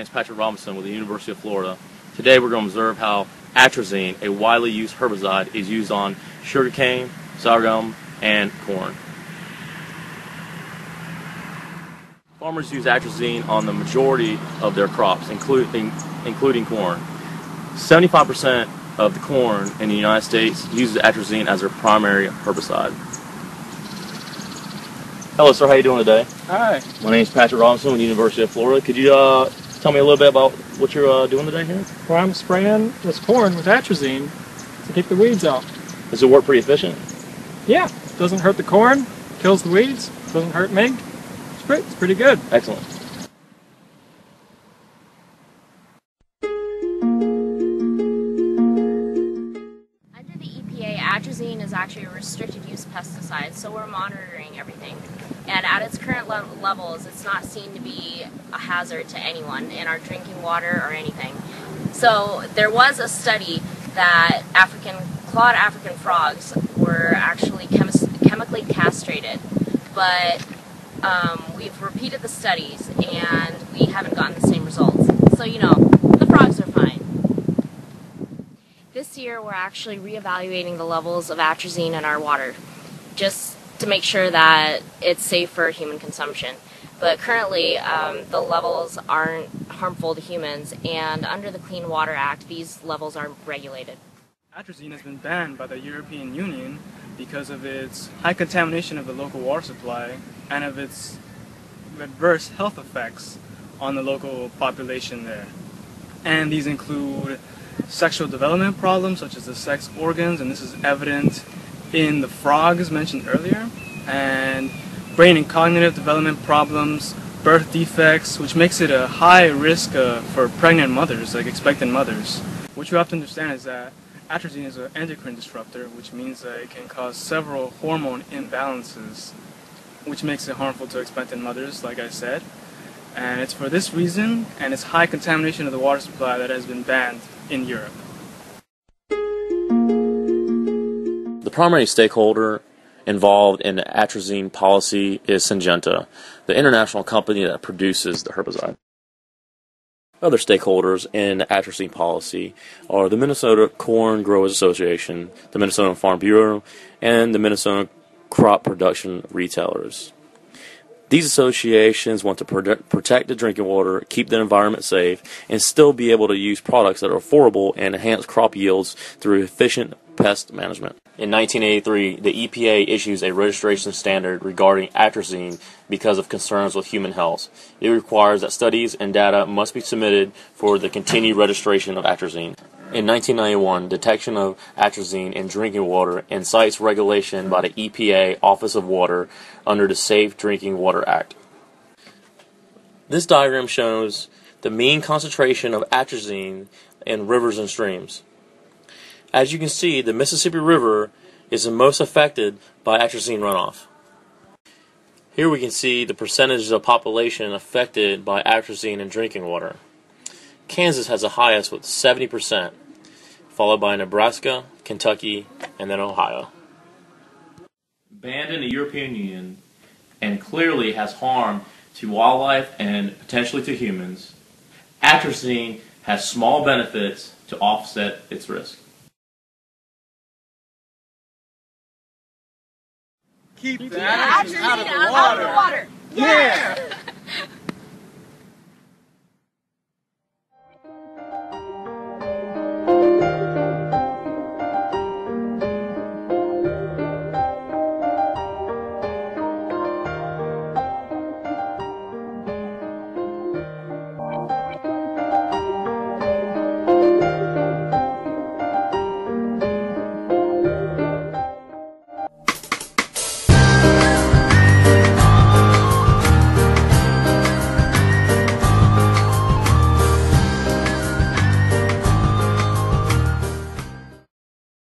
name is Patrick Robinson with the University of Florida. Today we're going to observe how atrazine, a widely used herbicide, is used on sugarcane, sorghum, and corn. Farmers use atrazine on the majority of their crops, including corn. 75% of the corn in the United States uses atrazine as their primary herbicide. Hello, sir. How are you doing today? Hi. My name is Patrick Robinson with the University of Florida. Could you tell me a little bit about what you're doing today here? Well, I'm spraying this corn with atrazine to keep the weeds out. Does it work pretty efficient? Yeah. Doesn't hurt the corn, kills the weeds, doesn't hurt me. It's pretty good. Excellent. Under the EPA, atrazine is actually a restricted use pesticide, so we're monitoring everything. And at its current levels, it's not seen to be a hazard to anyone in our drinking water or anything. So there was a study that clawed African frogs were actually chemically castrated, but we've repeated the studies and we haven't gotten the same results. So, you know, the frogs are fine. This year we're actually reevaluating the levels of atrazine in our water, just to make sure that it's safe for human consumption. But currently the levels aren't harmful to humans, and under the Clean Water Act these levels are regulated. Atrazine has been banned by the European Union because of its high contamination of the local water supply and of its adverse health effects on the local population there. And these include sexual development problems such as the sex organs, and this is evident in the frogs mentioned earlier, and brain and cognitive development problems, birth defects, which makes it a high risk for pregnant mothers, like expectant mothers. What you have to understand is that atrazine is an endocrine disruptor, which means that it can cause several hormone imbalances, which makes it harmful to expectant mothers, like I said. And it's for this reason and its high contamination of the water supply that has been banned in Europe. The primary stakeholder involved in the atrazine policy is Syngenta, the international company that produces the herbicide. Other stakeholders in the atrazine policy are the Minnesota Corn Growers Association, the Minnesota Farm Bureau, and the Minnesota Crop Production Retailers. These associations want to protect the drinking water, keep the environment safe, and still be able to use products that are affordable and enhance crop yields through efficient pest management. In 1983, the EPA issues a registration standard regarding atrazine because of concerns with human health. It requires that studies and data must be submitted for the continued registration of atrazine. In 1991, detection of atrazine in drinking water incites regulation by the EPA Office of Water under the Safe Drinking Water Act. This diagram shows the mean concentration of atrazine in rivers and streams. As you can see, the Mississippi River is the most affected by atrazine runoff. Here we can see the percentages of population affected by atrazine in drinking water. Kansas has the highest with 70%, followed by Nebraska, Kentucky, and then Ohio. Banned in the European Union and clearly has harm to wildlife and potentially to humans, atrazine has small benefits to offset its risk. Keep the atrazine out of the water. Yeah!